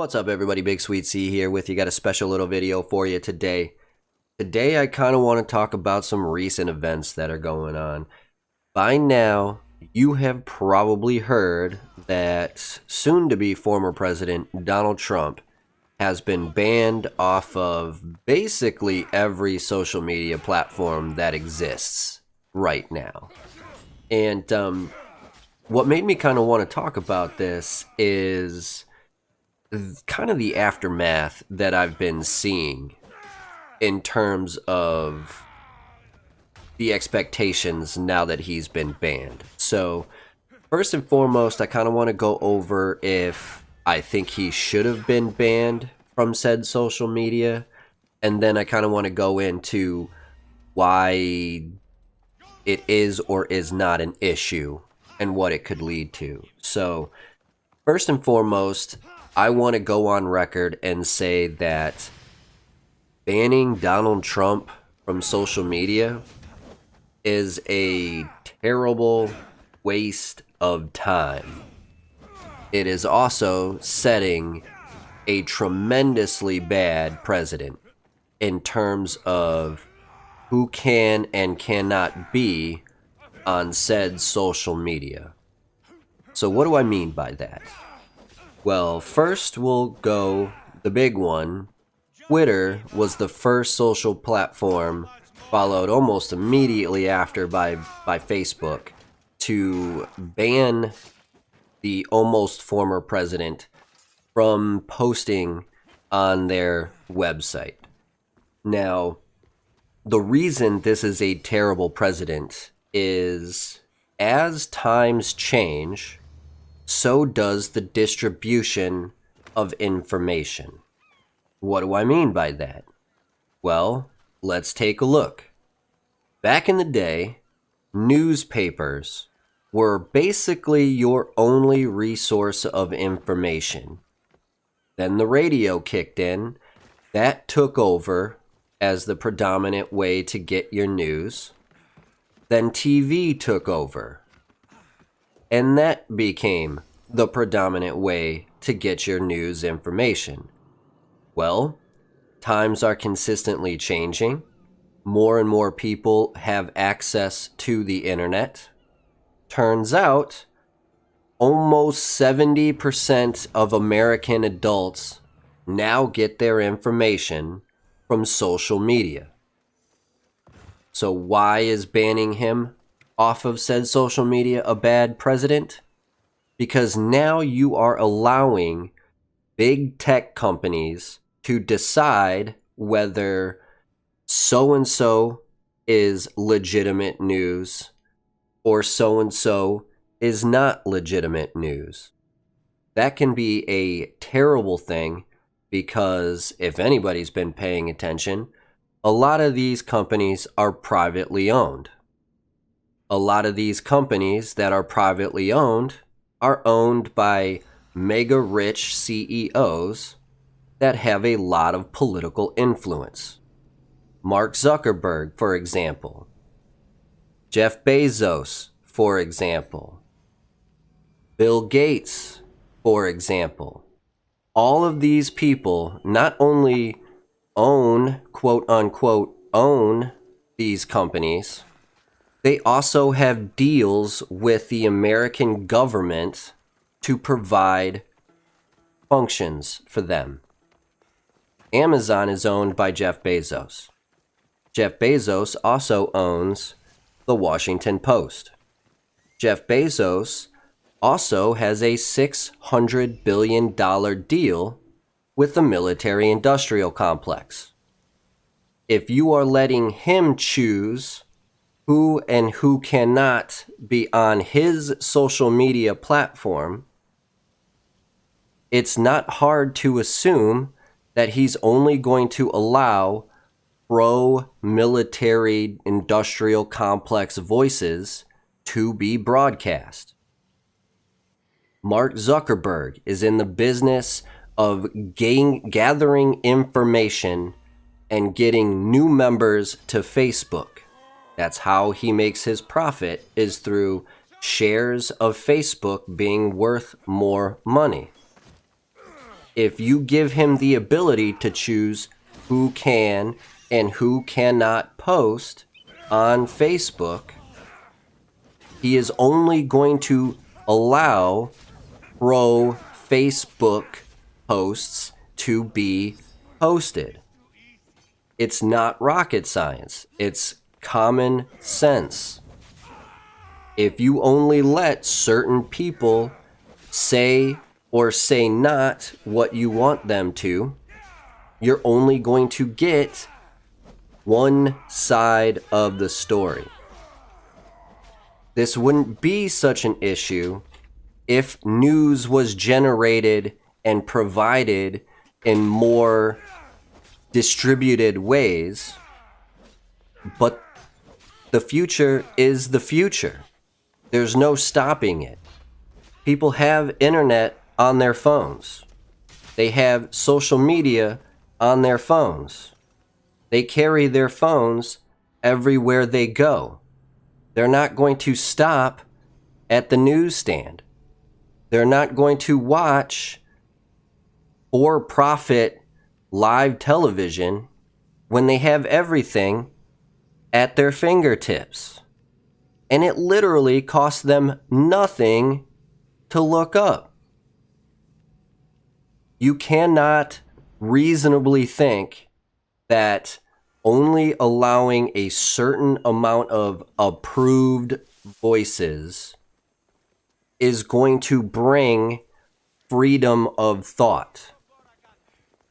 What's up, everybody? BigSweetC here with you. Got a special little video for you today. Today I kind of want to talk about some recent events that are going on. By now, you have probably heard that soon-to-be former President Donald Trump has been banned off of basically every social media platform that exists right now. And what made me kind of want to talk about this is kind of the aftermath that I've been seeing in terms of the expectations now that he's been banned. So first and foremost, I kind of want to go over if I think he should have been banned from said social media, and then I kind of want to go into why it is or is not an issue and what it could lead to. So first and foremost, I want to go on record and say that banning Donald Trump from social media is a terrible waste of time. It is also setting a tremendously bad precedent in terms of who can and cannot be on said social media. So what do I mean by that? Well, first we'll go the big one. Twitter was the first social platform, followed almost immediately after by Facebook, to ban the almost former president from posting on their website. Now, the reason this is a terrible precedent is as times change, so does the distribution of information. What do I mean by that? Well, let's take a look. Back in the day, newspapers were basically your only resource of information. Then the radio kicked in. That took over as the predominant way to get your news. Then TV took over, and that became the predominant way to get your news information. Well, times are consistently changing. More and more people have access to the internet. Turns out, almost 70% of American adults now get their information from social media. So why is banning him off of said social media a bad precedent? Because now you are allowing big tech companies to decide whether so-and-so is legitimate news or so-and-so is not legitimate news. That can be a terrible thing because if anybody's been paying attention, a lot of these companies are privately owned. A lot of these companies that are privately owned are owned by mega rich CEOs that have a lot of political influence. Mark Zuckerberg, for example. Jeff Bezos, for example. Bill Gates, for example. All of these people not only own, quote unquote, own these companies, they also have deals with the American government to provide functions for them. Amazon is owned by Jeff Bezos. Jeff Bezos also owns the Washington Post. Jeff Bezos also has a $600 billion deal with the military-industrial complex. If you are letting him choose who and who cannot be on his social media platform, it's not hard to assume that he's only going to allow pro-military industrial complex voices to be broadcast. Mark Zuckerberg is in the business of gathering information and getting new members to Facebook. That's how he makes his profit, is through shares of Facebook being worth more money. if you give him the ability to choose who can and who cannot post on Facebook, he is only going to allow pro-Facebook posts to be posted. It's not rocket science. It's common sense. If you only let certain people say or say not what you want them to, you're only going to get one side of the story. This wouldn't be such an issue if news was generated and provided in more distributed ways, but the future is the future. There's no stopping it. People have internet on their phones. They have social media on their phones. They carry their phones everywhere they go. They're not going to stop at the newsstand. They're not going to watch for-profit live television when they have everything at their fingertips. And it literally costs them nothing to look up. You cannot reasonably think that only allowing a certain amount of approved voices is going to bring freedom of thought,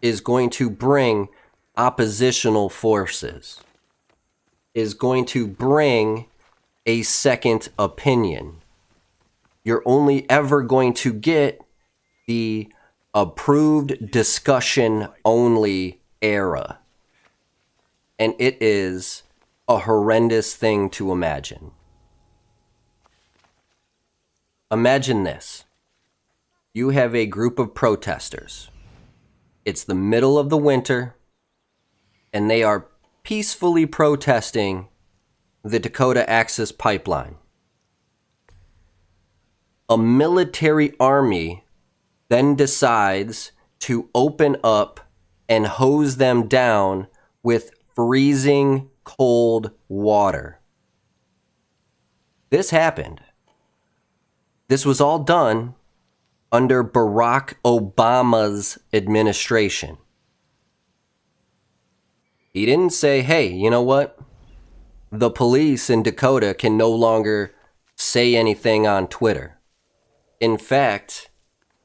is going to bring oppositional forces, is going to bring a second opinion. You're only ever going to get the approved discussion only era. And it is a horrendous thing to imagine. Imagine this. You have a group of protesters. It's the middle of the winter, and they are peacefully protesting the Dakota Access Pipeline. A military army then decides to open up and hose them down with freezing cold water. This happened. This was all done under Barack Obama's administration. He didn't say, hey, you know what? The police in Dakota can no longer say anything on Twitter. In fact,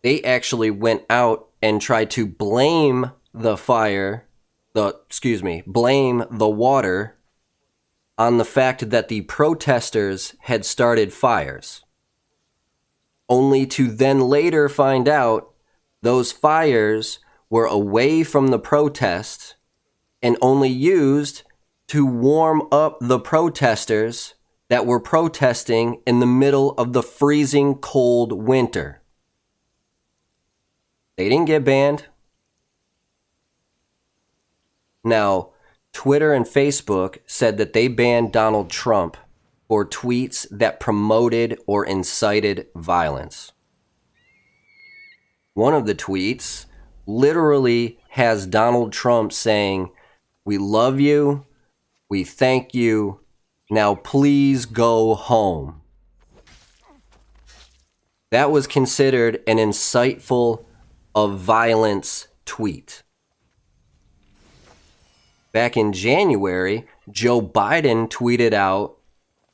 they actually went out and tried to blame the water on the fact that the protesters had started fires. Only to then later find out those fires were away from the protest and only used to warm up the protesters that were protesting in the middle of the freezing cold winter. They didn't get banned. Now, Twitter and Facebook said that they banned Donald Trump for tweets that promoted or incited violence. One of the tweets literally has Donald Trump saying, "We love you, we thank you, now please go home." That was considered an insightful of violence tweet. Back in January, Joe Biden tweeted out,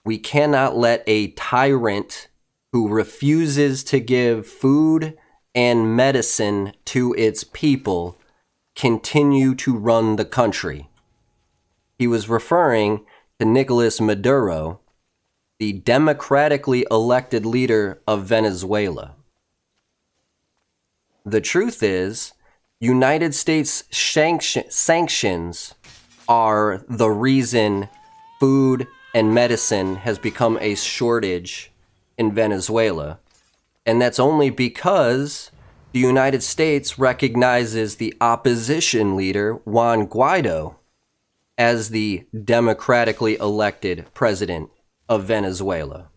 "We cannot let a tyrant who refuses to give food and medicine to its people continue to run the country." He was referring to Nicolas Maduro, the democratically elected leader of Venezuela. The truth is, United States sanctions are the reason food and medicine has become a shortage in Venezuela. And that's only because the United States recognizes the opposition leader, Juan Guaido, as the democratically elected president of Venezuela.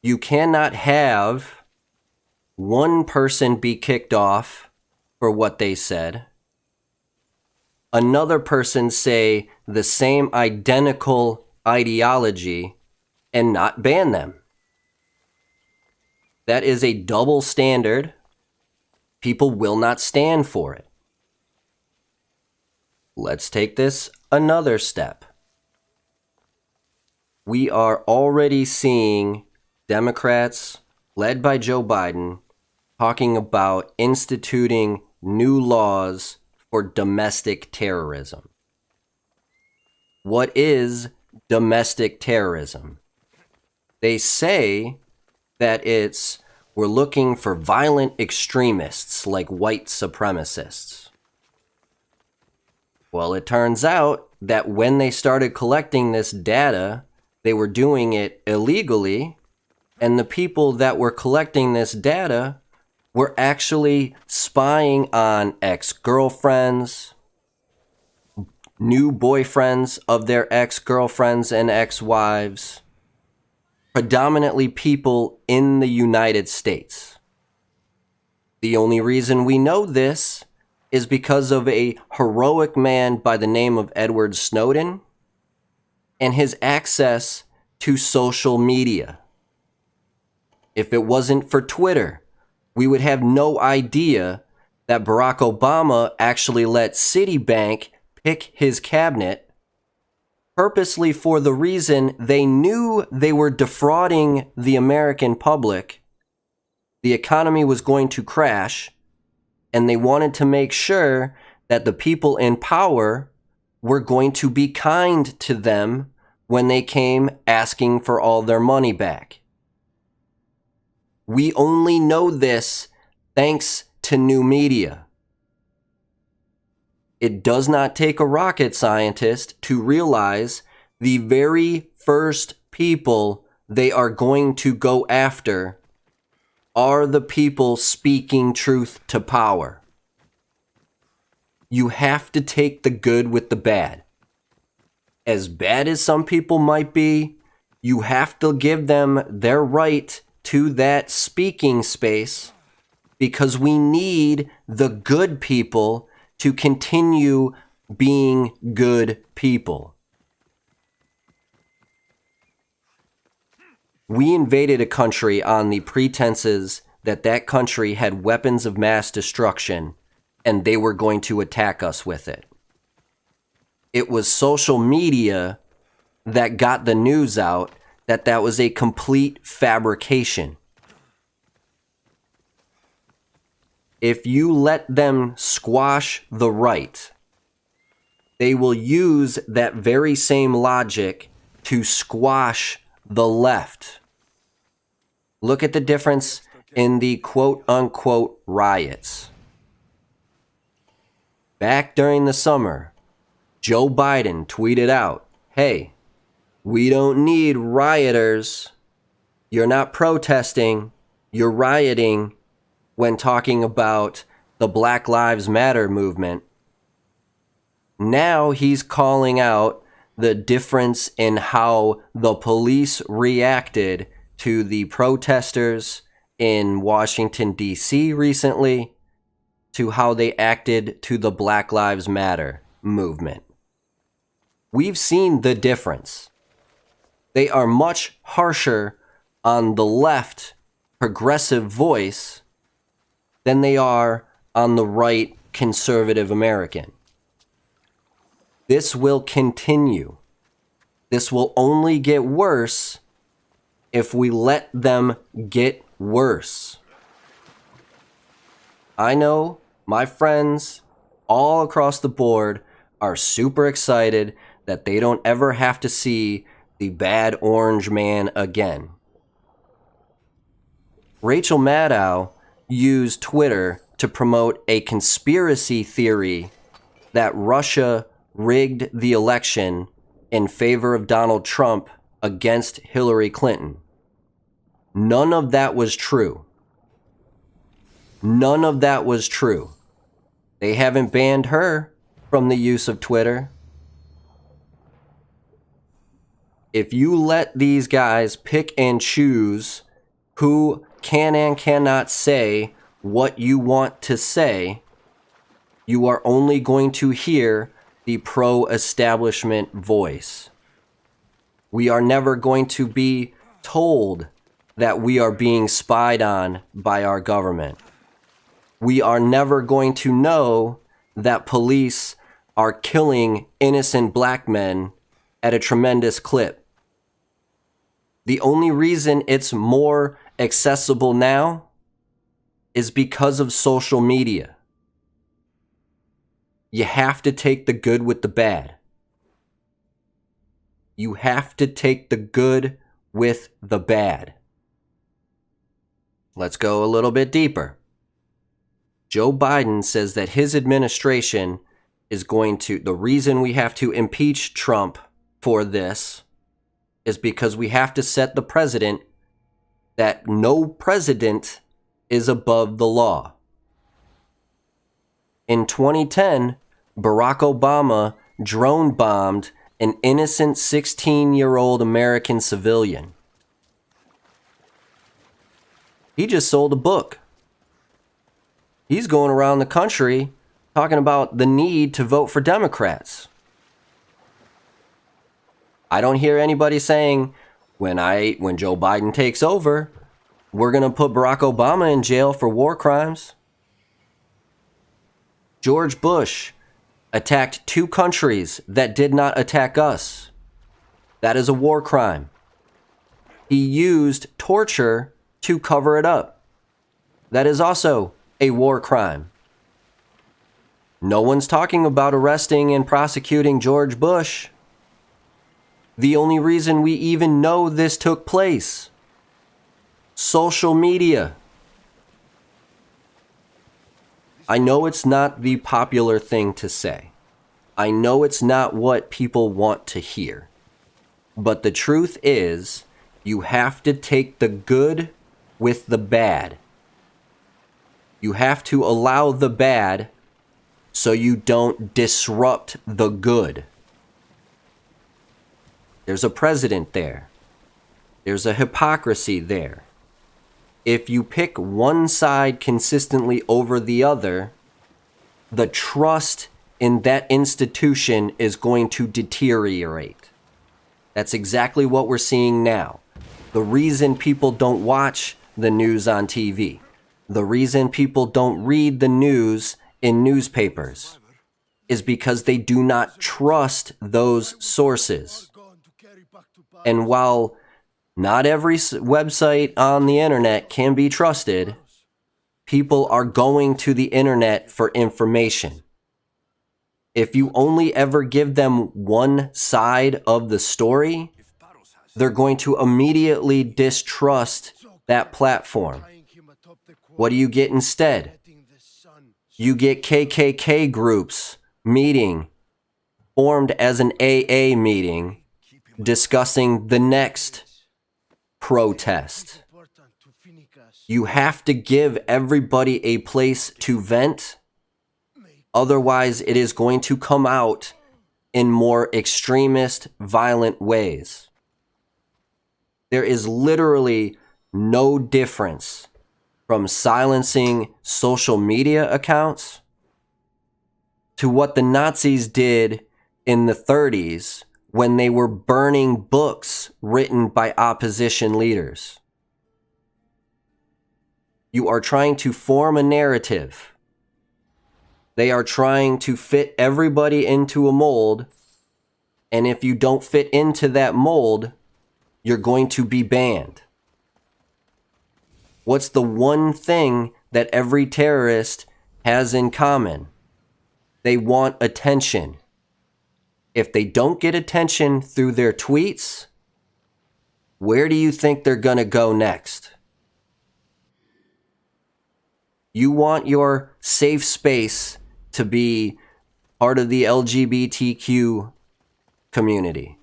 You cannot have one person be kicked off for what they said, another person say the same identical ideology and not ban them. That is a double standard. People will not stand for it. Let's take this another step. We are already seeing Democrats, led by Joe Biden, talking about instituting new laws for domestic terrorism. What is domestic terrorism? They say that we're looking for violent extremists like white supremacists. Well, it turns out that when they started collecting this data, they were doing it illegally, and the people that were collecting this data were actually spying on ex-girlfriends, new boyfriends of their ex-girlfriends and ex-wives, predominantly people in the United States. The only reason we know this is because of a heroic man by the name of Edward Snowden and his access to social media. If it wasn't for Twitter, we would have no idea that Barack Obama actually let Citibank pick his cabinet purposely for the reason they knew they were defrauding the American public. The economy was going to crash, and they wanted to make sure that the people in power were going to be kind to them when they came asking for all their money back. We only know this thanks to new media. It does not take a rocket scientist to realize the very first people they are going to go after are the people speaking truth to power. You have to take the good with the bad. As bad as some people might be, you have to give them their right to that speaking space, because we need the good people to continue being good people. We invaded a country on the pretenses that that country had weapons of mass destruction and they were going to attack us with it. It was social media that got the news out that that was a complete fabrication. If you let them squash the right, they will use that very same logic to squash the left. Look at the difference in the quote-unquote riots. Back during the summer, Joe Biden tweeted out, "Hey, we don't need rioters. You're not protesting, you're rioting," when talking about the Black Lives Matter movement. Now he's calling out the difference in how the police reacted to the protesters in Washington, D.C. recently, to how they acted to the Black Lives Matter movement. We've seen the difference. They are much harsher on the left progressive voice than they are on the right conservative American. This will continue. This will only get worse if we let them get worse. I know my friends all across the board are super excited that they don't ever have to see the bad orange man again. Rachel Maddow used Twitter to promote a conspiracy theory that Russia rigged the election in favor of Donald Trump against Hillary Clinton. None of that was true. None of that was true. They haven't banned her from the use of Twitter. If you let these guys pick and choose who can and cannot say what you want to say. You are only going to hear the pro-establishment voice. We are never going to be told that we are being spied on by our government. We are never going to know that police are killing innocent black men at a tremendous clip. The only reason it's more accessible now is because of social media. You have to take the good with the bad. You have to take the good with the bad. Let's go a little bit deeper. Joe Biden says that his administration is going to, the reason we have to impeach Trump for this is because we have to set the precedent that no president is above the law. In 2010, Barack Obama drone bombed an innocent 16-year-old American civilian. He just sold a book. He's going around the country talking about the need to vote for Democrats. I don't hear anybody saying, when Joe Biden takes over, we're going to put Barack Obama in jail for war crimes. George Bush attacked 2 countries that did not attack us. That is a war crime. He used torture to cover it up. That is also a war crime. No one's talking about arresting and prosecuting George Bush. The only reason we even know this took place: social media. I know it's not the popular thing to say. I know it's not what people want to hear. But the truth is, you have to take the good with the bad. You have to allow the bad so you don't disrupt the good. There's a president there. There's a hypocrisy there. If you pick one side consistently over the other, the trust in that institution is going to deteriorate. That's exactly what we're seeing now. The reason people don't watch the news on TV, the reason people don't read the news in newspapers, is because they do not trust those sources. And while not every website on the internet can be trusted, people are going to the internet for information. If you only ever give them one side of the story, they're going to immediately distrust that platform. What do you get instead? You get KKK groups meeting, formed as an AA meeting, discussing the next protest. You have to give everybody a place to vent. Otherwise, it is going to come out in more extremist, violent ways. There is literally no difference from silencing social media accounts to what the Nazis did in the 30s when they were burning books written by opposition leaders. You are trying to form a narrative. They are trying to fit everybody into a mold, and if you don't fit into that mold, you're going to be banned. What's the one thing that every terrorist has in common? They want attention. If they don't get attention through their tweets, where do you think they're going to go next? You want your safe space to be part of the LGBTQ community.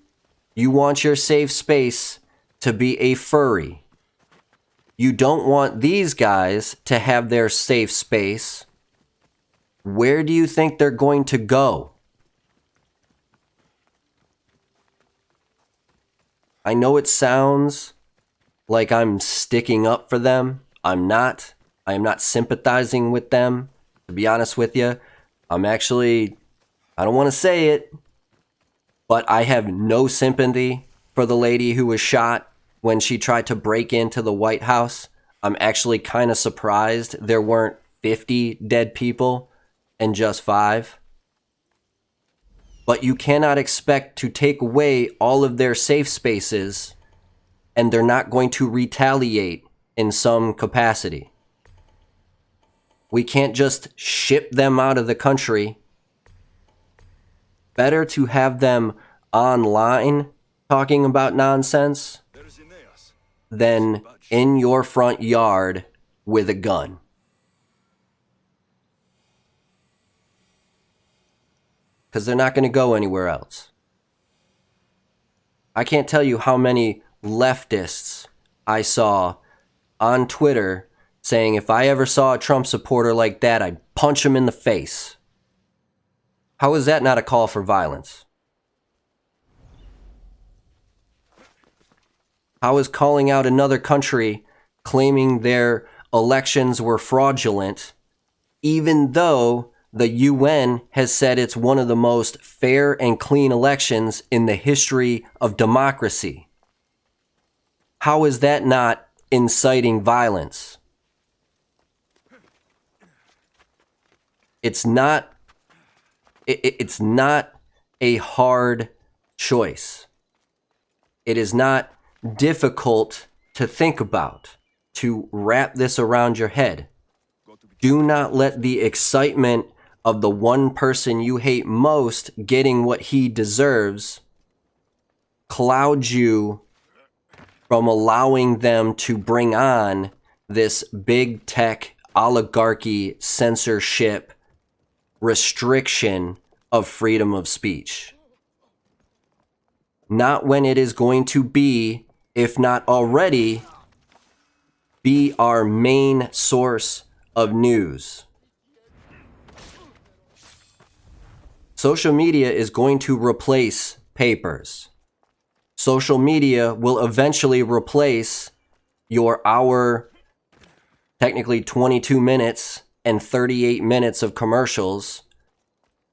You want your safe space to be a furry. You don't want these guys to have their safe space. Where do you think they're going to go? I know it sounds like I'm sticking up for them, I am not sympathizing with them, to be honest with you. I'm actually, I don't want to say it, but I have no sympathy for the lady who was shot when she tried to break into the White House. I'm actually kind of surprised there weren't 50 dead people and just 5. But you cannot expect to take away all of their safe spaces and they're not going to retaliate in some capacity. We can't just ship them out of the country. Better to have them online talking about nonsense than in your front yard with a gun. Because they're not going to go anywhere else. I can't tell you how many leftists I saw on Twitter saying if I ever saw a Trump supporter like that, I'd punch him in the face. How is that not a call for violence? How is calling out another country claiming their elections were fraudulent, even though the UN has said it's one of the most fair and clean elections in the history of democracy? How is that not inciting violence? It's not a hard choice. It is not difficult to think about, to wrap this around your head. Do not let the excitement of the one person you hate most getting what he deserves cloud you from allowing them to bring on this big tech oligarchy censorship restriction of freedom of speech. Not when it is going to be, if not already, be our main source of news. Social media is going to replace papers. Social media will eventually replace your hour, technically 22 minutes and 38 minutes of commercials,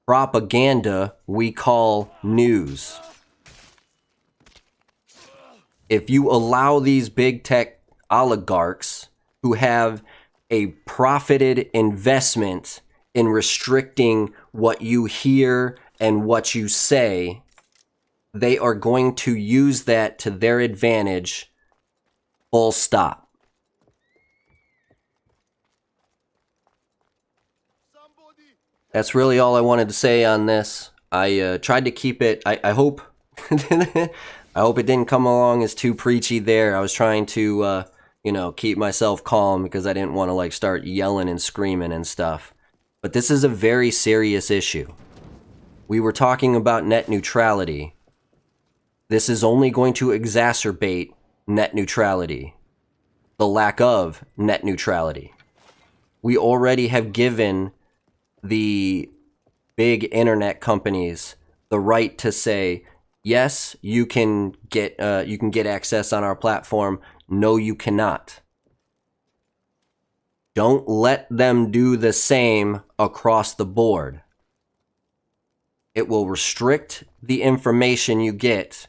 propaganda we call news. If you allow these big tech oligarchs who have a profited investment in restricting what you hear and what you say, they are going to use that to their advantage, full stop. That's really all I wanted to say on this. I tried to keep it, I hope, I hope it didn't come along as too preachy there. I was trying to, keep myself calm because I didn't want to start yelling and screaming and stuff. But this is a very serious issue. We were talking about net neutrality. This is only going to exacerbate net neutrality, the lack of net neutrality. We already have given the big internet companies the right to say, yes, you can get access on our platform. No, you cannot. Don't let them do the same across the board. It will restrict the information you get,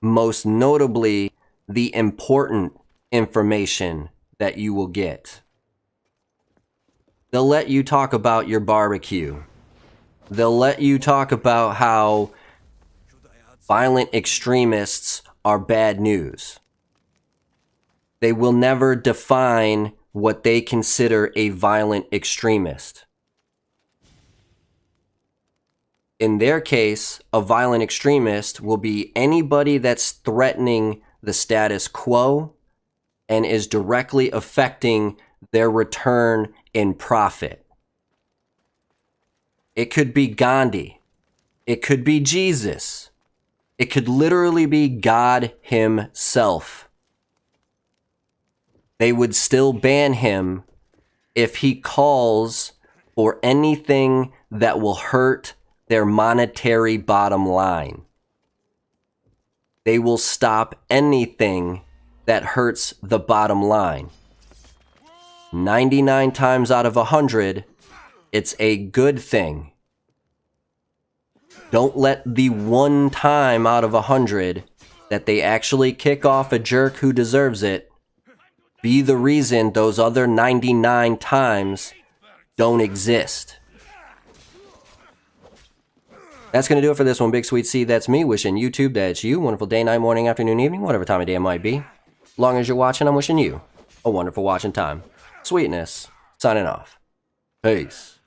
most notably the important information that you will get. They'll let you talk about your barbecue. They'll let you talk about how violent extremists are bad news. They will never define what they consider a violent extremist. In their case, a violent extremist will be anybody that's threatening the status quo and is directly affecting their return in profit. It could be Gandhi. It could be Jesus. It could literally be God himself. They would still ban him if he calls for anything that will hurt their monetary bottom line. They will stop anything that hurts the bottom line. 99 times out of 100, it's a good thing. Don't let the one time out of 100 that they actually kick off a jerk who deserves it be the reason those other 99 times don't exist. That's going to do it for this one, BigSweetC. That's me wishing YouTube that's you. Wonderful day, night, morning, afternoon, evening, whatever time of day it might be. Long as you're watching, I'm wishing you a wonderful watching time. Sweetness. Signing off. Peace.